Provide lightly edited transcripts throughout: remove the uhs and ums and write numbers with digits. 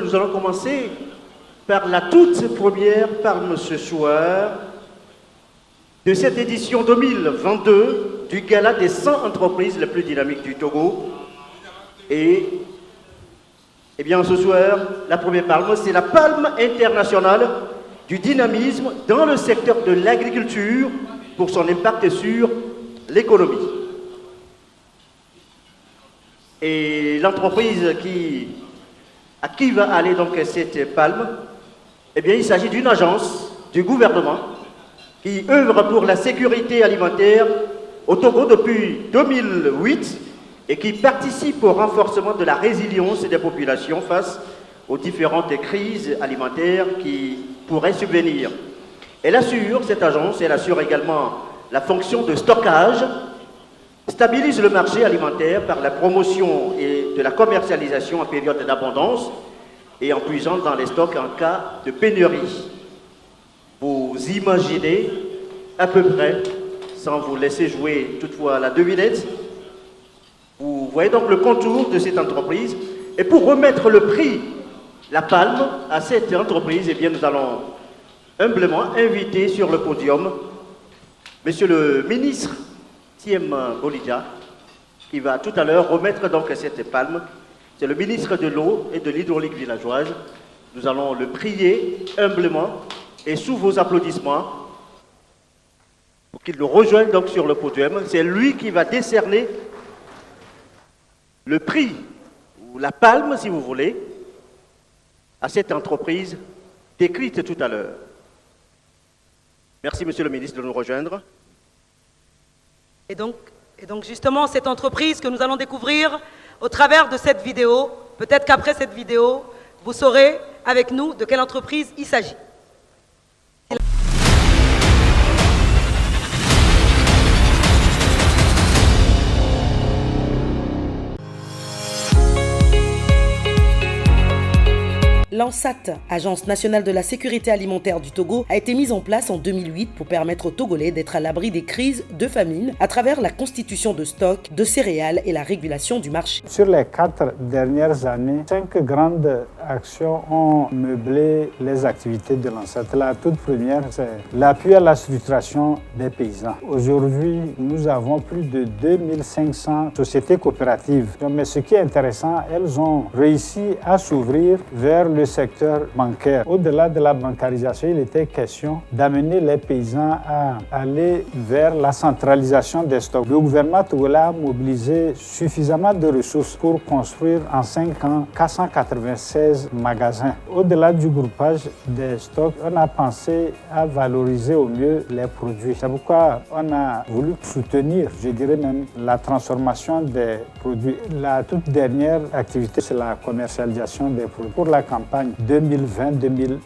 nous allons commencer par la toute première palme ce soir de cette édition 2022 du Gala des 100 entreprises les plus dynamiques du Togo. Et bien ce soir, la première palme, c'est la palme internationale du dynamisme dans le secteur de l'agriculture pour son impact sur l'économie. Et l'entreprise à qui va aller donc cette palme, eh bien il s'agit d'une agence du gouvernement qui œuvre pour la sécurité alimentaire au Togo depuis 2008 et qui participe au renforcement de la résilience des populations face aux différentes crises alimentaires qui pourraient subvenir. Cette agence, elle assure également la fonction de stockage, stabilise le marché alimentaire par la promotion et de la commercialisation en période d'abondance et en puisant dans les stocks en cas de pénurie. Vous imaginez à peu près, sans vous laisser jouer toutefois la devinette, vous voyez donc le contour de cette entreprise. Et pour remettre le prix, la palme, à cette entreprise, eh bien nous allons humblement inviter sur le podium Monsieur le ministre Thiem Bolija, qui va tout à l'heure remettre donc cette palme. C'est le ministre de l'eau et de l'hydraulique villageoise. Nous allons le prier humblement et sous vos applaudissements pour qu'il nous rejoigne donc sur le podium. C'est lui qui va décerner le prix, ou la palme si vous voulez, à cette entreprise décrite tout à l'heure. Merci Monsieur le ministre de nous rejoindre. Et donc justement, cette entreprise que nous allons découvrir au travers de cette vidéo, peut-être qu'après cette vidéo, vous saurez avec nous de quelle entreprise il s'agit. L'ANSAT, Agence nationale de la sécurité alimentaire du Togo, a été mise en place en 2008 pour permettre aux Togolais d'être à l'abri des crises de famine à travers la constitution de stocks de céréales et la régulation du marché. Sur les 4 dernières années, 5 grandes actions ont meublé les activités de l'ANSAT. La toute première, c'est l'appui à la structuration des paysans. Aujourd'hui, nous avons plus de 2500 sociétés coopératives. Mais ce qui est intéressant, elles ont réussi à s'ouvrir vers le secteur bancaire. Au-delà de la bancarisation, il était question d'amener les paysans à aller vers la centralisation des stocks. Le gouvernement togolais a mobilisé suffisamment de ressources pour construire en 5 ans 496 magasins. Au-delà du groupage des stocks, on a pensé à valoriser au mieux les produits. C'est pourquoi on a voulu soutenir, je dirais même, la transformation des produits. La toute dernière activité, c'est la commercialisation des produits. Pour la campagne 2020-2021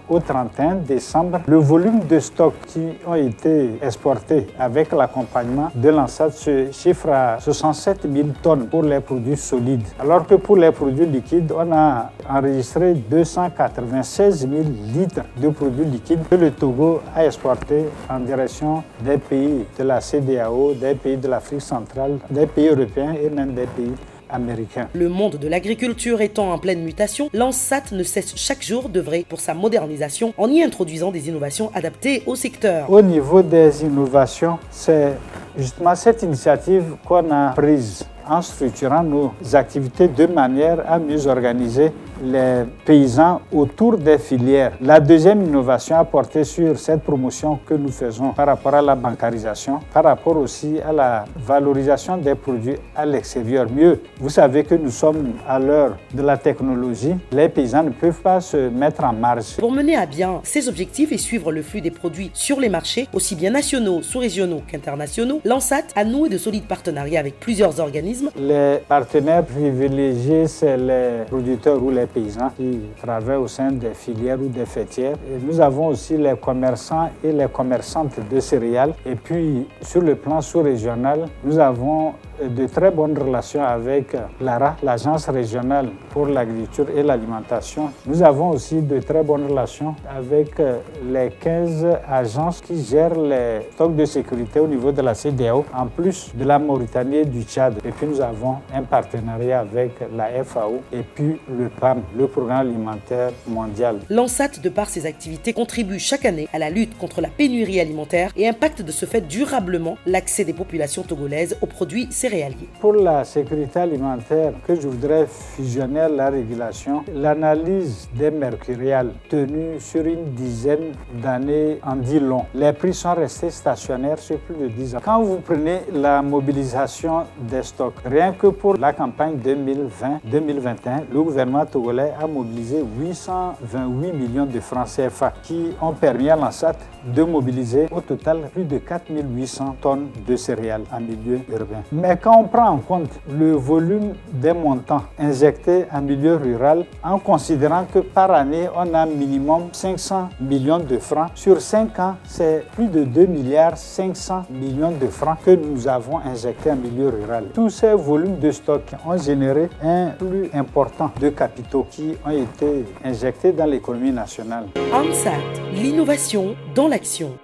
au 31 décembre, le volume de stocks qui ont été exportés avec l'accompagnement de l'ANSAT se chiffre à 67 000 tonnes pour les produits solides. Alors que pour les produits liquides, on a enregistré 296 000 litres de produits liquides que le Togo a exportés en direction des pays de la CEDEAO, des pays de l'Afrique centrale, des pays européens et même des pays américain. Le monde de l'agriculture étant en pleine mutation, l'ANSAT ne cesse chaque jour d'œuvrer pour sa modernisation en y introduisant des innovations adaptées au secteur. Au niveau des innovations, c'est justement cette initiative qu'on a prise en structurant nos activités de manière à mieux organiser les paysans autour des filières. La deuxième innovation a porté sur cette promotion que nous faisons par rapport à la bancarisation, par rapport aussi à la valorisation des produits à l'extérieur. Mieux, vous savez que nous sommes à l'heure de la technologie. Les paysans ne peuvent pas se mettre en marge. Pour mener à bien ces objectifs et suivre le flux des produits sur les marchés, aussi bien nationaux, sous-régionaux qu'internationaux, l'ANSAT a noué de solides partenariats avec plusieurs organismes. Les partenaires privilégiés, c'est les producteurs ou les paysans qui travaillent au sein des filières ou des fêtières. Et nous avons aussi les commerçants et les commerçantes de céréales. Et puis, sur le plan sous-régional, nous avons de très bonnes relations avec l'ARA, l'Agence régionale pour l'agriculture et l'alimentation. Nous avons aussi de très bonnes relations avec les 15 agences qui gèrent les stocks de sécurité au niveau de la CEDEAO, en plus de la Mauritanie et du Tchad. Et puis nous avons un partenariat avec la FAO et puis le PAM, le Programme alimentaire mondial. L'ANSAT, de par ses activités, contribue chaque année à la lutte contre la pénurie alimentaire et impacte de ce fait durablement l'accès des populations togolaises aux produits céréaliers. Pour la sécurité alimentaire, que je voudrais fusionner à la régulation, l'analyse des mercuriales tenue sur une dizaine d'années en dit long. Les prix sont restés stationnaires sur plus de 10 ans. Quand vous prenez la mobilisation des stocks, rien que pour la campagne 2020-2021, le gouvernement togolais a mobilisé 828 millions de francs CFA qui ont permis à l'ANSAT de mobiliser au total plus de 4800 tonnes de céréales en milieu urbain. Mais quand on prend en compte le volume des montants injectés en milieu rural, en considérant que par année, on a minimum 500 millions de francs, sur 5 ans, c'est plus de 2 milliards 500 millions de francs que nous avons injectés en milieu rural. Tous ces volumes de stock ont généré un flux important de capitaux qui ont été injectés dans l'économie nationale. ANSAT, l'innovation dans l'action.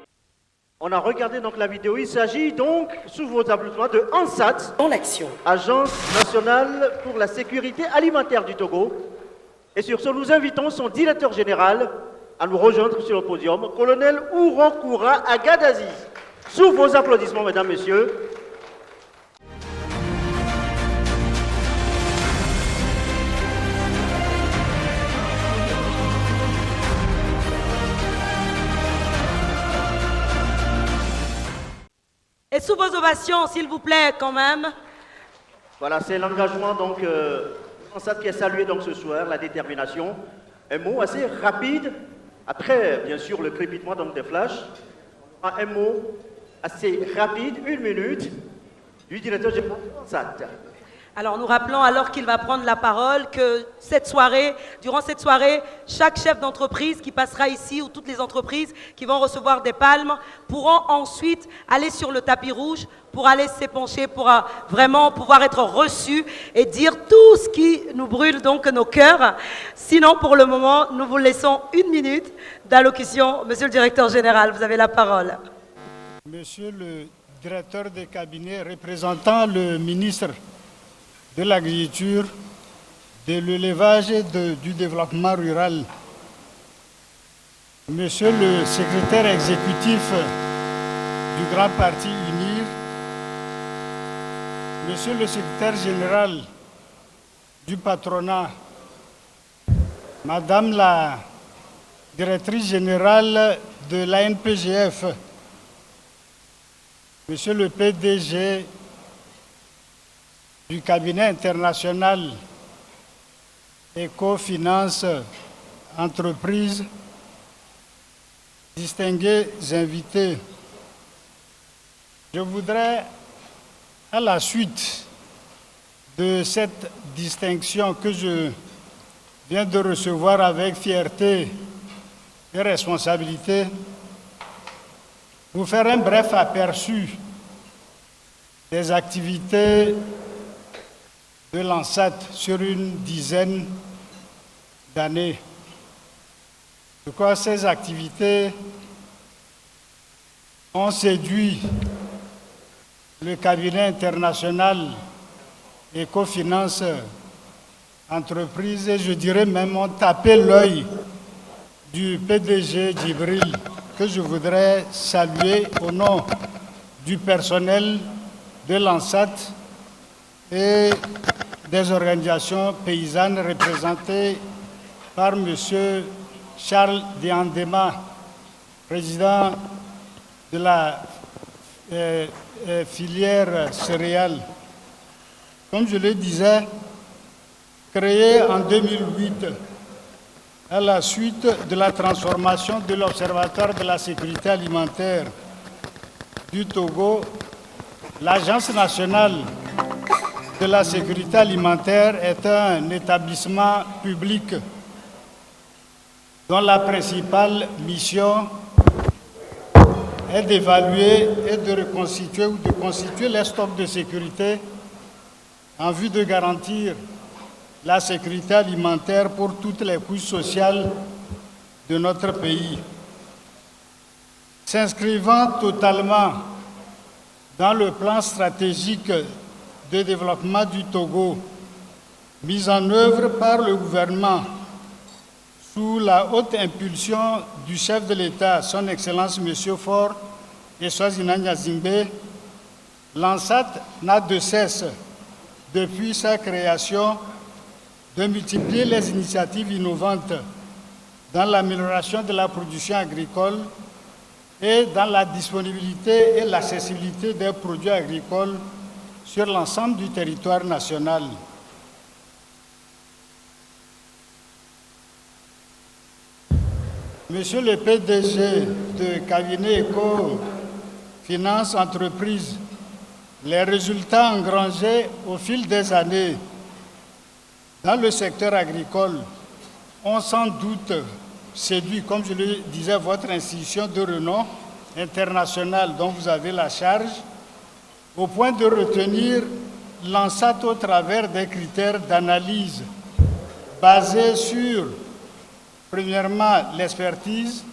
On a regardé donc la vidéo. Il s'agit donc, sous vos applaudissements, de ANSAT, Dans l'action. Agence nationale pour la sécurité alimentaire du Togo. Et sur ce, nous invitons son directeur général à nous rejoindre sur le podium, colonel Ourokoura Agadazi. Sous vos applaudissements, mesdames, messieurs. Et sous vos ovations, s'il vous plaît, quand même. Voilà, c'est l'engagement donc ANSAT qui est salué donc ce soir, la détermination. Un mot assez rapide, après bien sûr le crépitement donc des flashs. Un mot assez rapide, 1 minute, du directeur général de ANSAT. Alors nous rappelons, alors qu'il va prendre la parole, que durant cette soirée, chaque chef d'entreprise qui passera ici, ou toutes les entreprises qui vont recevoir des palmes, pourront ensuite aller sur le tapis rouge pour aller s'épancher, pour vraiment pouvoir être reçus et dire tout ce qui nous brûle donc nos cœurs. Sinon, pour le moment, nous vous laissons 1 minute d'allocution. Monsieur le directeur général, vous avez la parole. Monsieur le directeur de cabinet représentant le ministre de l'Agriculture, de l'élevage et du développement rural, Monsieur le secrétaire exécutif du Grand Parti UNIR, Monsieur le secrétaire général du patronat, Madame la directrice générale de l'ANPGF, Monsieur le PDG du cabinet international Ecofinance Entreprises, distingués invités, je voudrais, à la suite de cette distinction que je viens de recevoir avec fierté et responsabilité, vous faire un bref aperçu des activités de l'ANSAT sur une dizaine d'années. De quoi ces activités ont séduit le cabinet international Ecofinance Entreprises et je dirais même ont tapé l'œil du PDG Djibril, que je voudrais saluer au nom du personnel de l'ANSAT et des organisations paysannes représentées par M. Charles Diandema, président de la filière céréales. Comme je le disais, créé en 2008 à la suite de la transformation de l'Observatoire de la sécurité alimentaire du Togo, l'Agence nationale de la sécurité alimentaire est un établissement public dont la principale mission est d'évaluer et de reconstituer ou de constituer les stocks de sécurité en vue de garantir la sécurité alimentaire pour toutes les couches sociales de notre pays. S'inscrivant totalement dans le plan stratégique de développement du Togo, mis en œuvre par le gouvernement sous la haute impulsion du chef de l'État, son Excellence M. Faure Eswazina Gnazingbe, l'ANSAT n'a de cesse, depuis sa création, de multiplier les initiatives innovantes dans l'amélioration de la production agricole et dans la disponibilité et l'accessibilité des produits agricoles sur l'ensemble du territoire national. Monsieur le PDG de cabinet Eco Finance Entreprise, les résultats engrangés au fil des années dans le secteur agricole ont sans doute séduit, comme je le disais, votre institution de renom international dont vous avez la charge, au point de retenir l'ANSAT au travers des critères d'analyse basés sur, premièrement, l'expertise,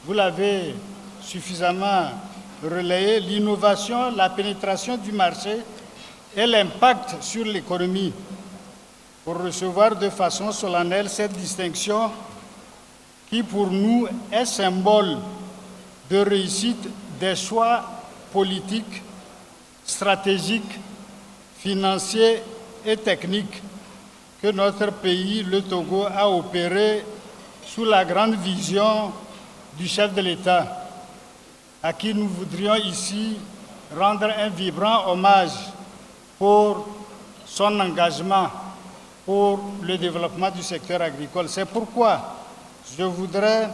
vous l'avez suffisamment relayé, l'innovation, la pénétration du marché et l'impact sur l'économie, pour recevoir de façon solennelle cette distinction qui, pour nous, est symbole de réussite des choix politiques, stratégiques, financiers et techniques que notre pays, le Togo, a opérés sous la grande vision du chef de l'État, à qui nous voudrions ici rendre un vibrant hommage pour son engagement pour le développement du secteur agricole. C'est pourquoi je voudrais,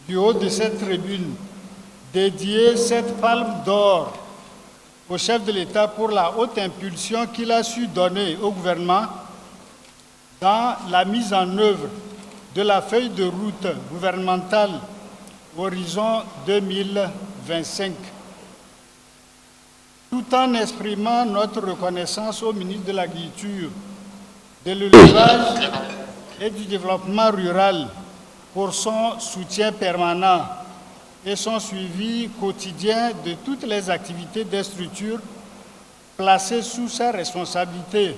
du haut de cette tribune, dédier cette palme d'or au chef de l'État pour la haute impulsion qu'il a su donner au gouvernement dans la mise en œuvre de la feuille de route gouvernementale Horizon 2025, tout en exprimant notre reconnaissance au ministre de l'Agriculture, de l'élevage et du développement rural pour son soutien permanent et son suivi quotidien de toutes les activités des structures placées sous sa responsabilité,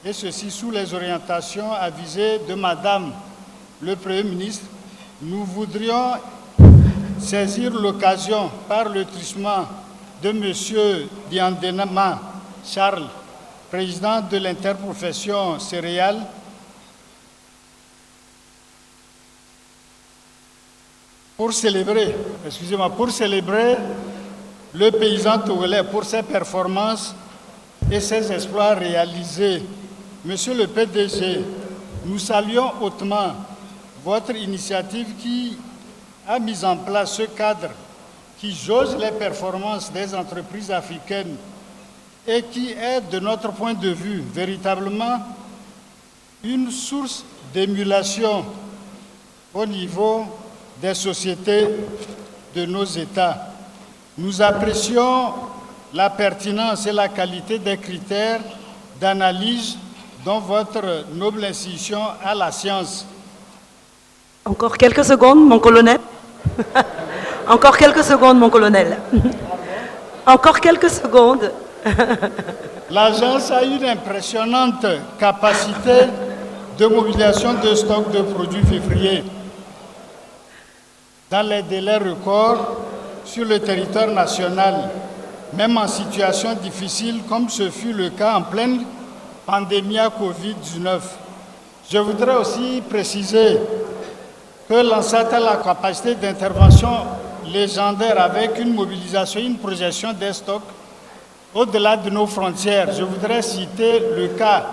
et ceci sous les orientations avisées de Madame le Premier ministre. Nous voudrions saisir l'occasion par le truchement de M. Diandenama Charles, président de l'interprofession céréales, pour célébrer le paysan togolais pour ses performances et ses exploits réalisés. Monsieur le PDG, nous saluons hautement votre initiative qui a mis en place ce cadre qui jauge les performances des entreprises africaines et qui est, de notre point de vue, véritablement une source d'émulation au niveau des sociétés de nos États. Nous apprécions la pertinence et la qualité des critères d'analyse dont votre noble institution a la science. Encore quelques secondes, mon colonel. Encore quelques secondes, mon colonel. Encore quelques secondes. L'agence a une impressionnante capacité de mobilisation de stocks de produits vivriers dans les délais records sur le territoire national, même en situation difficile comme ce fut le cas en pleine pandémie à Covid-19. Je voudrais aussi préciser que l'ANSAT a la capacité d'intervention légendaire avec une mobilisation, une projection des stocks au-delà de nos frontières. Je voudrais citer le cas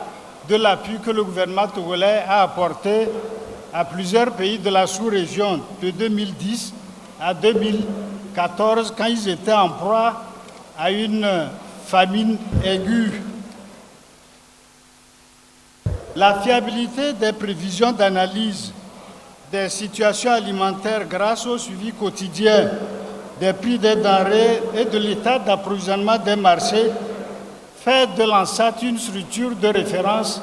de l'appui que le gouvernement togolais a apporté à plusieurs pays de la sous-région de 2010 à 2014, quand ils étaient en proie à une famine aiguë. La fiabilité des prévisions d'analyse des situations alimentaires grâce au suivi quotidien des prix des denrées et de l'état d'approvisionnement des marchés fait de l'ANSAT une structure de référence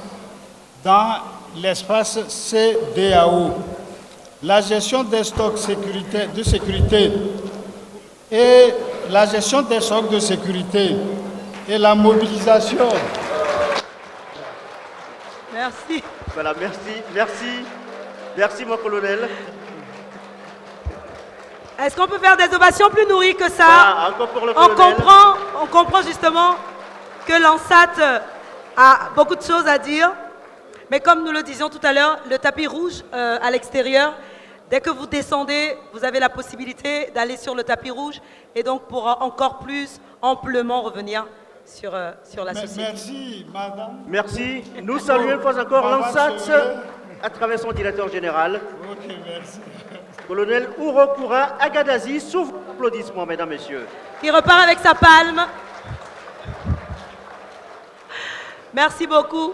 dans l'espace CEDEAO. La gestion des stocks de sécurité et la gestion des stocks de sécurité et la mobilisation. Merci. Voilà, merci mon colonel. Est-ce qu'on peut faire des ovations plus nourries que ça? Ah, encore pour le on colonel. comprend justement que l'ANSAT a beaucoup de choses à dire. Mais comme nous le disions tout à l'heure, le tapis rouge à l'extérieur, dès que vous descendez, vous avez la possibilité d'aller sur le tapis rouge et donc pourra encore plus amplement revenir sur la société. Merci, madame. Merci. Nous saluons une fois encore l'ANSAT à travers son directeur général, Ok, merci. colonel Ourokura Agadazi, sous vos applaudissements, mesdames, messieurs. Qui repart avec sa palme. Merci beaucoup.